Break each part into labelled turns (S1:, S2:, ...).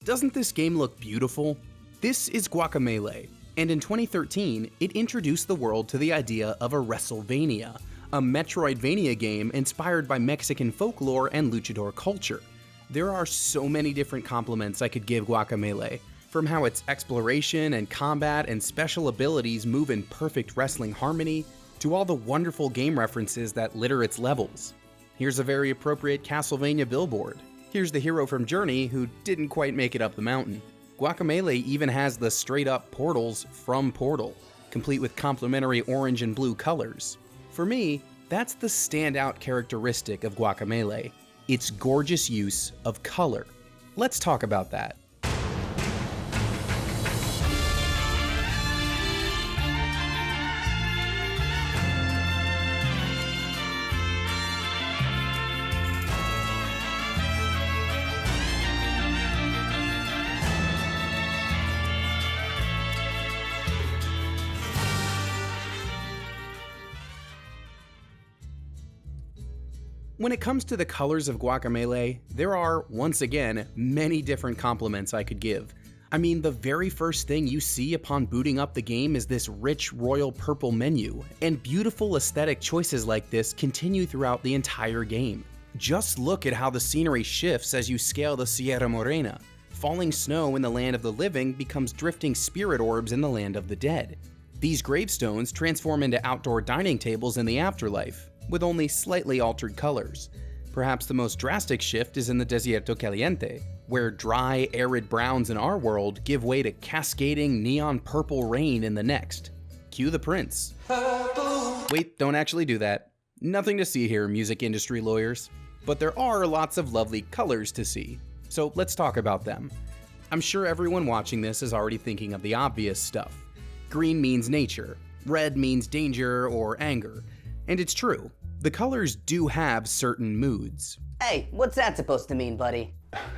S1: Doesn't this game look beautiful? This is Guacamelee, and in 2013, it introduced the world to the idea of a wrestlevania, a Metroidvania game inspired by Mexican folklore and luchador culture. There are so many different compliments I could give Guacamelee, from how its exploration and combat and special abilities move in perfect wrestling harmony, to all the wonderful game references that litter its levels. Here's a very appropriate Castlevania billboard. Here's the hero from Journey who didn't quite make it up the mountain. Guacamelee even has the straight-up portals from Portal, complete with complementary orange and blue colors. For me, that's the standout characteristic of Guacamelee, its gorgeous use of color. Let's talk about that. When it comes to the colors of Guacamelee, there are, once again, many different compliments I could give. I mean, the very first thing you see upon booting up the game is this rich royal purple menu, and beautiful aesthetic choices like this continue throughout the entire game. Just look at how the scenery shifts as you scale the Sierra Morena. Falling snow in the land of the living becomes drifting spirit orbs in the land of the dead. These gravestones transform into outdoor dining tables in the afterlife, with only slightly altered colors. Perhaps the most drastic shift is in the Desierto Caliente, where dry, arid browns in our world give way to cascading neon purple rain in the next. Cue the Prince. Wait, don't actually do that. Nothing to see here, music industry lawyers. But there are lots of lovely colors to see, so let's talk about them. I'm sure everyone watching this is already thinking of the obvious stuff. Green means nature, red means danger or anger. And it's true, the colors do have certain moods.
S2: Hey, what's that supposed to mean, buddy?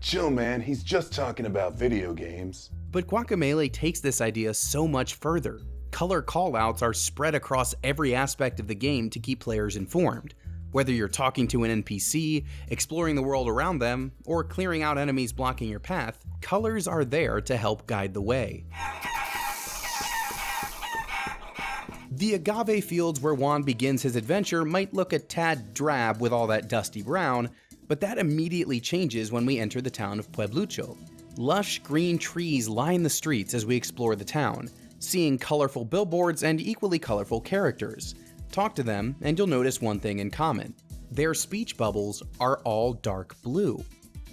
S3: Chill, man, he's just talking about video games.
S1: But Guacamelee takes this idea so much further. Color callouts are spread across every aspect of the game to keep players informed. Whether you're talking to an NPC, exploring the world around them, or clearing out enemies blocking your path, colors are there to help guide the way. The agave fields where Juan begins his adventure might look a tad drab with all that dusty brown, but that immediately changes when we enter the town of Pueblucho. Lush green trees line the streets as we explore the town, seeing colorful billboards and equally colorful characters. Talk to them and you'll notice one thing in common. Their speech bubbles are all dark blue.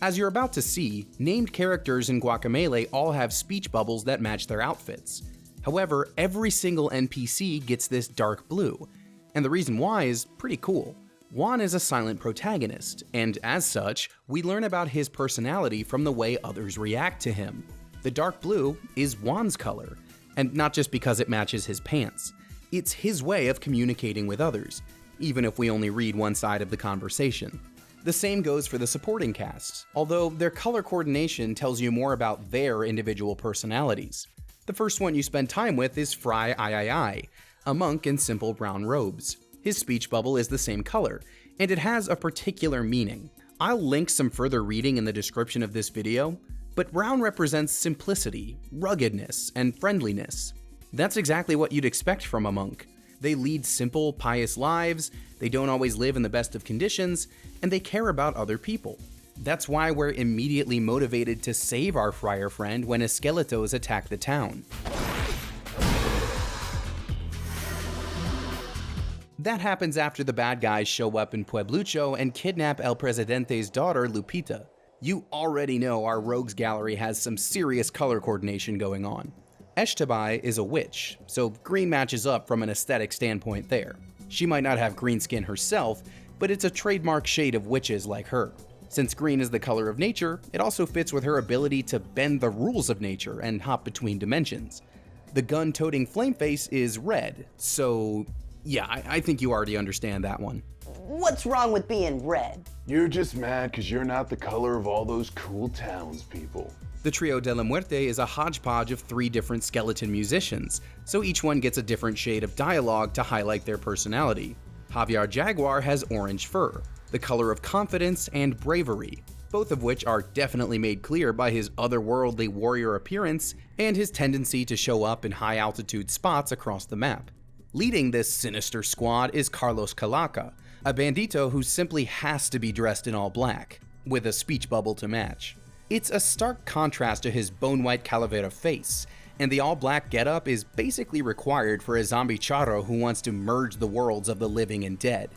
S1: As you're about to see, named characters in Guacamelee all have speech bubbles that match their outfits. However, every single NPC gets this dark blue, and the reason why is pretty cool. Juan is a silent protagonist, and as such, we learn about his personality from the way others react to him. The dark blue is Juan's color, and not just because it matches his pants. It's his way of communicating with others, even if we only read one side of the conversation. The same goes for the supporting cast, although their color coordination tells you more about their individual personalities. The first one you spend time with is Fry I, a monk in simple brown robes. His speech bubble is the same color, and it has a particular meaning. I'll link some further reading in the description of this video, but brown represents simplicity, ruggedness, and friendliness. That's exactly what you'd expect from a monk. They lead simple, pious lives, they don't always live in the best of conditions, and they care about other people. That's why we're immediately motivated to save our friar friend when Esqueletos attack the town. That happens after the bad guys show up in Pueblucho and kidnap El Presidente's daughter, Lupita. You already know our rogues gallery has some serious color coordination going on. Eshtabai is a witch, so green matches up from an aesthetic standpoint there. She might not have green skin herself, but it's a trademark shade of witches like her. Since green is the color of nature, it also fits with her ability to bend the rules of nature and hop between dimensions. The gun-toting Flameface is red, so yeah, I think you already understand that one.
S2: What's wrong with being red?
S3: You're just mad because you're not the color of all those cool townspeople.
S1: The Trio de la Muerte is a hodgepodge of 3 different skeleton musicians, so each one gets a different shade of dialogue to highlight their personality. Javier Jaguar has orange fur, the color of confidence and bravery. both of which are definitely made clear by his otherworldly warrior appearance and his tendency to show up in high-altitude spots across the map. Leading this sinister squad is Carlos Calaca, a bandito who simply has to be dressed in all black, with a speech bubble to match. It's a stark contrast to his bone-white calavera face, and the all-black getup is basically required for a zombie charro who wants to merge the worlds of the living and dead.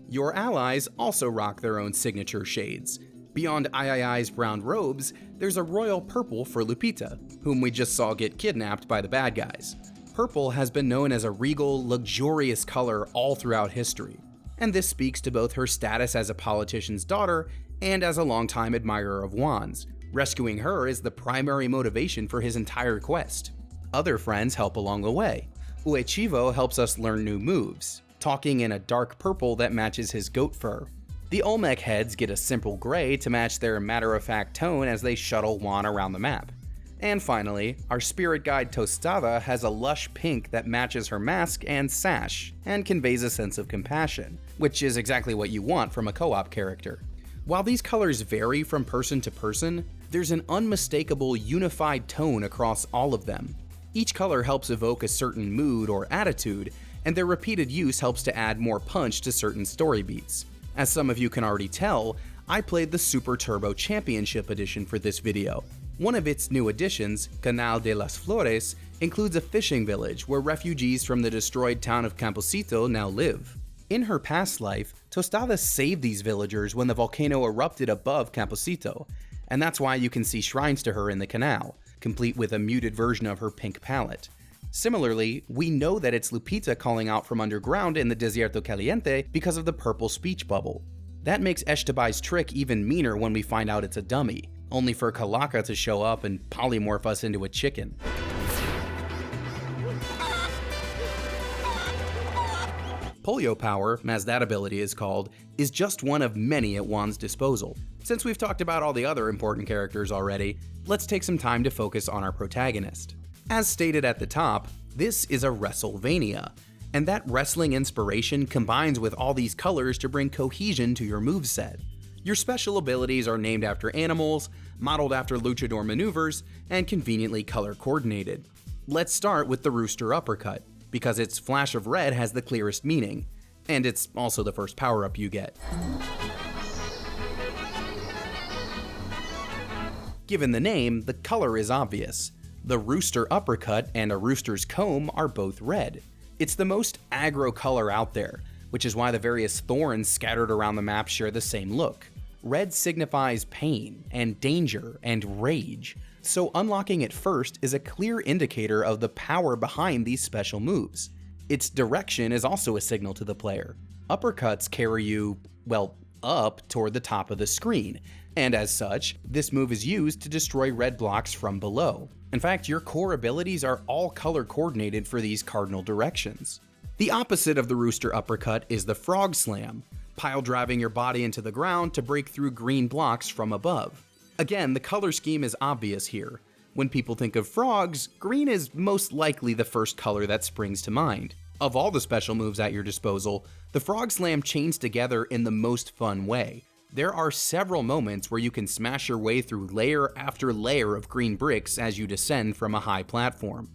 S1: Your allies also rock their own signature shades. Beyond I's brown robes, there's a royal purple for Lupita, whom we just saw get kidnapped by the bad guys. Purple has been known as a regal, luxurious color all throughout history, and this speaks to both her status as a politician's daughter and as a longtime admirer of Juan's. Rescuing her is the primary motivation for his entire quest. Other friends help along the way. Uechivo helps us learn new moves, talking in a dark purple that matches his goat fur. The Olmec heads get a simple gray to match their matter-of-fact tone as they shuttle Juan around the map. And finally, our spirit guide Tostada has a lush pink that matches her mask and sash, and conveys a sense of compassion, which is exactly what you want from a co-op character. While these colors vary from person to person, there's an unmistakable unified tone across all of them. Each color helps evoke a certain mood or attitude, and their repeated use helps to add more punch to certain story beats. As some of you can already tell, I played the Super Turbo Championship Edition for this video. One of its new additions, Canal de las Flores, includes a fishing village where refugees from the destroyed town of Camposito now live. In her past life, Tostada saved these villagers when the volcano erupted above Camposito, and that's why you can see shrines to her in the canal, complete with a muted version of her pink palette. Similarly, we know that it's Lupita calling out from underground in the Desierto Caliente because of the purple speech bubble. That makes Eshtabai's trick even meaner when we find out it's a dummy, only for Calaca to show up and polymorph us into a chicken. Polio Power, as that ability is called, is just one of many at Juan's disposal. Since we've talked about all the other important characters already, let's take some time to focus on our protagonist. As stated at the top, this is a wrestlevania, and that wrestling inspiration combines with all these colors to bring cohesion to your moveset. Your special abilities are named after animals, modeled after luchador maneuvers, and conveniently color coordinated. Let's start with the Rooster Uppercut, because its flash of red has the clearest meaning, and it's also the first power-up you get. Given the name, the color is obvious. The Rooster Uppercut and a Rooster's Comb are both red. It's the most aggro color out there, which is why the various thorns scattered around the map share the same look. Red signifies pain and danger and rage, so unlocking it first is a clear indicator of the power behind these special moves. Its direction is also a signal to the player. Uppercuts carry you, well, up toward the top of the screen, and as such, this move is used to destroy red blocks from below. In fact, your core abilities are all color coordinated for these cardinal directions. The opposite of the Rooster Uppercut is the Frog Slam, pile driving your body into the ground to break through green blocks from above. Again, the color scheme is obvious here. When people think of frogs, green is most likely the first color that springs to mind. Of all the special moves at your disposal, the Frog Slam chains together in the most fun way. There are several moments where you can smash your way through layer after layer of green bricks as you descend from a high platform.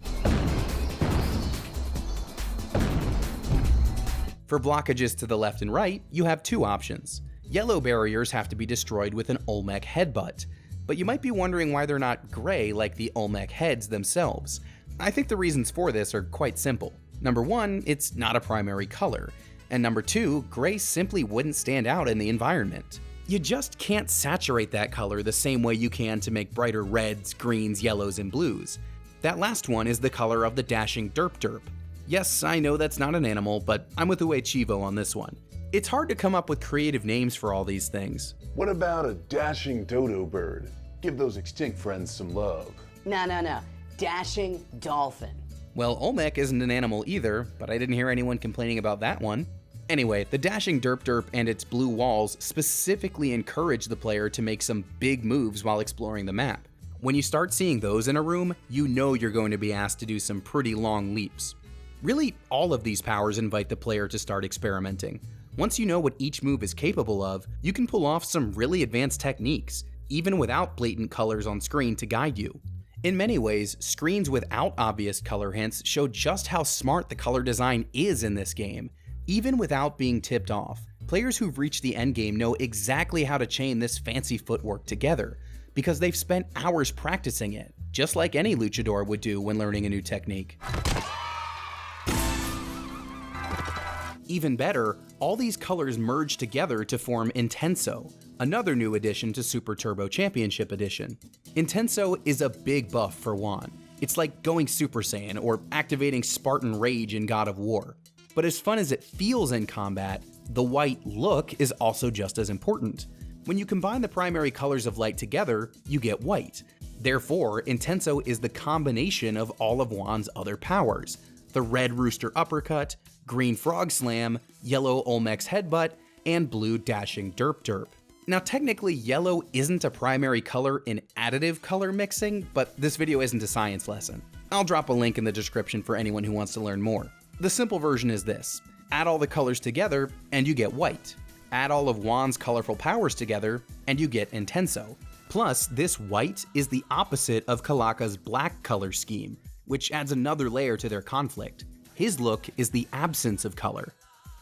S1: For blockages to the left and right, you have two options. Yellow barriers have to be destroyed with an Olmec headbutt, but you might be wondering why they're not gray like the Olmec heads themselves. I think the reasons for this are quite simple. Number one, it's not a primary color, and number two, gray simply wouldn't stand out in the environment. You just can't saturate that color the same way you can to make brighter reds, greens, yellows, and blues. That last one is the color of the dashing derp derp. Yes, I know that's not an animal, but I'm with Uechivo on this one. It's hard to come up with creative names for all these things.
S3: What about a dashing dodo bird? Give those extinct friends some love.
S2: No. Dashing dolphin.
S1: Well, Olmec isn't an animal either, but I didn't hear anyone complaining about that one. Anyway, the dashing derp derp and its blue walls specifically encourage the player to make some big moves while exploring the map. When you start seeing those in a room, you know you're going to be asked to do some pretty long leaps. Really, all of these powers invite the player to start experimenting. Once you know what each move is capable of, you can pull off some really advanced techniques, even without blatant colors on screen to guide you. In many ways, screens without obvious color hints show just how smart the color design is in this game. Even without being tipped off, players who've reached the endgame know exactly how to chain this fancy footwork together, because they've spent hours practicing it, just like any luchador would do when learning a new technique. Even better, all these colors merge together to form Intenso, another new addition to Super Turbo Championship Edition. Intenso is a big buff for Juan. It's like going Super Saiyan or activating Spartan Rage in God of War. But as fun as it feels in combat, the white look is also just as important. When you combine the primary colors of light together, you get white. Therefore, Intenso is the combination of all of Juan's other powers: the red rooster uppercut, green frog slam, yellow Olmec's headbutt, and blue dashing derp derp. Now technically yellow isn't a primary color in additive color mixing, but this video isn't a science lesson. I'll drop a link in the description for anyone who wants to learn more. The simple version is this: add all the colors together and you get white. Add all of Juan's colorful powers together and you get Intenso. Plus, this white is the opposite of Kalaka's black color scheme, which adds another layer to their conflict. His look is the absence of color.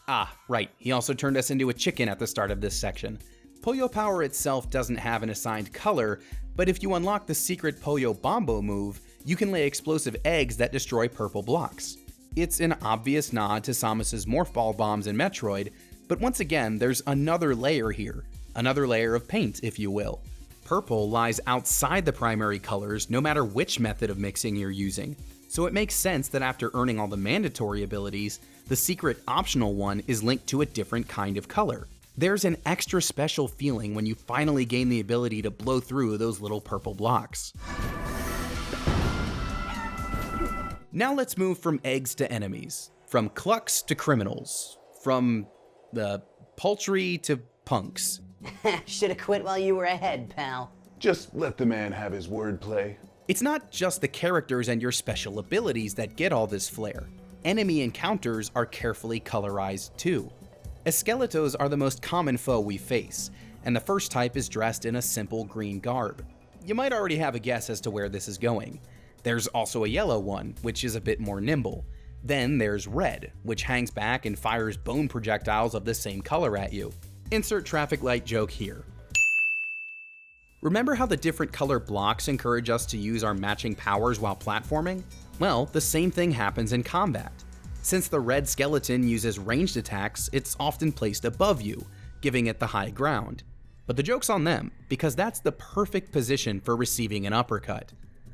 S1: Ah, right, he also turned us into a chicken at the start of this section. Pollo Power itself doesn't have an assigned color, but if you unlock the secret Pollo Bombo move, you can lay explosive eggs that destroy purple blocks. It's an obvious nod to Samus's Morph Ball bombs in Metroid, but once again, there's another layer here. Another layer of paint, if you will. Purple lies outside the primary colors no matter which method of mixing you're using, so it makes sense that after earning all the mandatory abilities, the secret optional one is linked to a different kind of color. There's an extra special feeling when you finally gain the ability to blow through those little purple blocks. Now let's move from eggs to enemies, from clucks to criminals, from the poultry to punks.
S2: Should've quit while you were ahead, pal.
S3: Just let the man have his wordplay.
S1: It's not just the characters and your special abilities that get all this flair. Enemy encounters are carefully colorized too. Esqueletos are the most common foe we face, and the first type is dressed in a simple green garb. You might already have a guess as to where this is going. There's also a yellow one, which is a bit more nimble. Then there's red, which hangs back and fires bone projectiles of the same color at you. Insert traffic light joke here. Remember how the different color blocks encourage us to use our matching powers while platforming? Well, the same thing happens in combat. Since the red skeleton uses ranged attacks, it's often placed above you, giving it the high ground. But the joke's on them, because that's the perfect position for receiving an uppercut.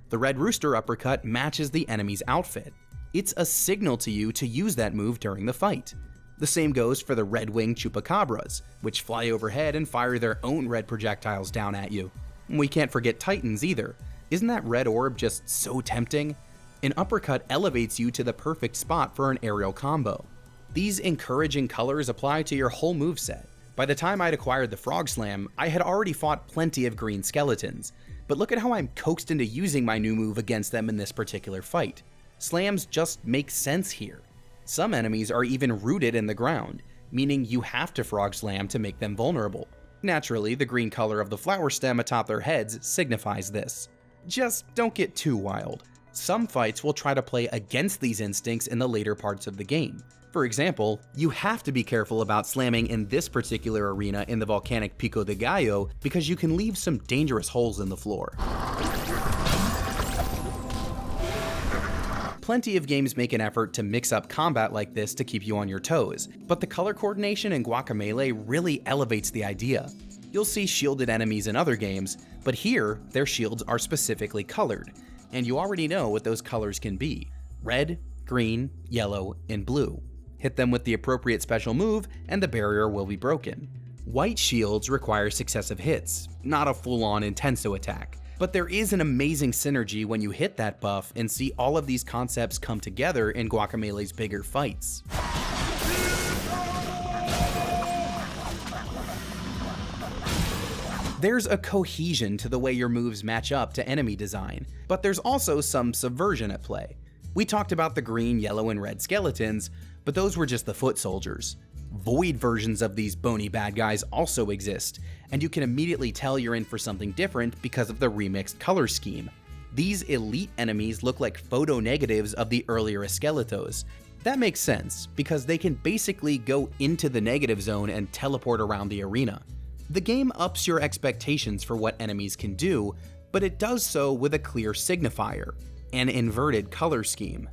S1: The red rooster uppercut matches the enemy's outfit. It's a signal to you to use that move during the fight. The same goes for the red-winged chupacabras, which fly overhead and fire their own red projectiles down at you. We can't forget titans either. Isn't that red orb just so tempting? An uppercut elevates you to the perfect spot for an aerial combo. These encouraging colors apply to your whole moveset. By the time I'd acquired the Frog Slam, I had already fought plenty of green skeletons, but look at how I'm coaxed into using my new move against them in this particular fight. Slams just make sense here. Some enemies are even rooted in the ground, meaning you have to Frog Slam to make them vulnerable. Naturally, the green color of the flower stem atop their heads signifies this. Just don't get too wild. Some fights will try to play against these instincts in the later parts of the game. For example, you have to be careful about slamming in this particular arena in the volcanic Pico de Gallo because you can leave some dangerous holes in the floor. Plenty of games make an effort to mix up combat like this to keep you on your toes, but the color coordination in Guacamelee really elevates the idea. You'll see shielded enemies in other games, but here, their shields are specifically colored, and you already know what those colors can be: red, green, yellow, and blue. Hit them with the appropriate special move, and the barrier will be broken. White shields require successive hits, not a full-on Intenso attack. But there is an amazing synergy when you hit that buff and see all of these concepts come together in Guacamelee's bigger fights. There's a cohesion to the way your moves match up to enemy design, but there's also some subversion at play. We talked about the green, yellow, and red skeletons, but those were just the foot soldiers. Void versions of these bony bad guys also exist, and you can immediately tell you're in for something different because of the remixed color scheme. These elite enemies look like photo negatives of the earlier Esqueletos. That makes sense, because they can basically go into the negative zone and teleport around the arena. The game ups your expectations for what enemies can do, but it does so with a clear signifier, an inverted color scheme.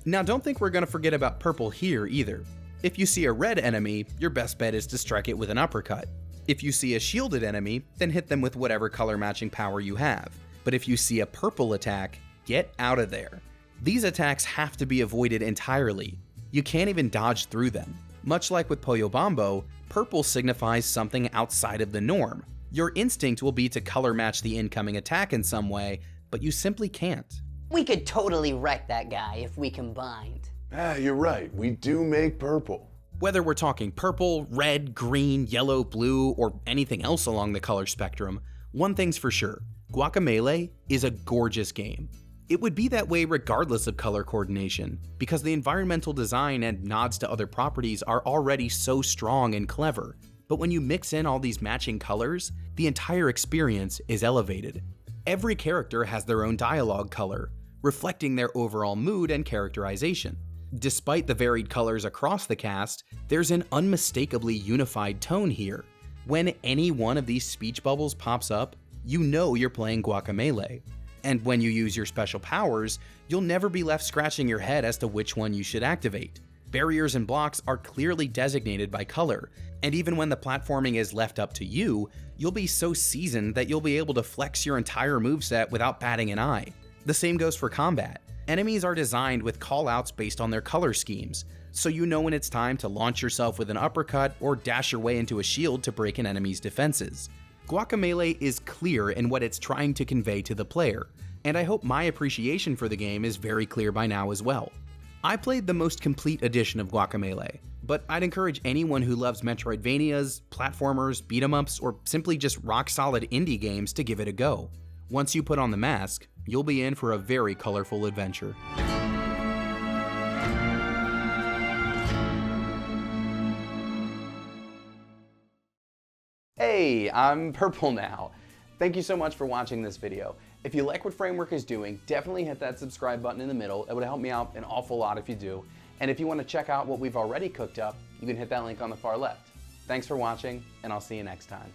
S1: Now don't think we're going to forget about purple here either. If you see a red enemy, your best bet is to strike it with an uppercut. If you see a shielded enemy, then hit them with whatever color matching power you have. But if you see a purple attack, get out of there. These attacks have to be avoided entirely. You can't even dodge through them. Much like with Pollo Bombo, purple signifies something outside of the norm. Your instinct will be to color match the incoming attack in some way, but you simply can't.
S2: We could totally wreck that guy if we combined.
S3: You're right, we do make purple.
S1: Whether we're talking purple, red, green, yellow, blue, or anything else along the color spectrum, one thing's for sure, Guacamelee is a gorgeous game. It would be that way regardless of color coordination, because the environmental design and nods to other properties are already so strong and clever. But when you mix in all these matching colors, the entire experience is elevated. Every character has their own dialogue color, reflecting their overall mood and characterization. Despite the varied colors across the cast, there's an unmistakably unified tone here. When any one of these speech bubbles pops up, you know you're playing Guacamelee. And when you use your special powers, you'll never be left scratching your head as to which one you should activate. Barriers and blocks are clearly designated by color, and even when the platforming is left up to you, you'll be so seasoned that you'll be able to flex your entire moveset without batting an eye. The same goes for combat. Enemies are designed with callouts based on their color schemes, so you know when it's time to launch yourself with an uppercut or dash your way into a shield to break an enemy's defenses. Guacamelee is clear in what it's trying to convey to the player, and I hope my appreciation for the game is very clear by now as well. I played the most complete edition of Guacamelee, but I'd encourage anyone who loves Metroidvanias, platformers, beat-em-ups, or simply just rock-solid indie games to give it a go. Once you put on the mask, you'll be in for a very colorful adventure. Hey, I'm purple now. Thank you so much for watching this video. If you like what Framework is doing, definitely hit that subscribe button in the middle. It would help me out an awful lot if you do. And if you want to check out what we've already cooked up, you can hit that link on the far left. Thanks for watching, and I'll see you next time.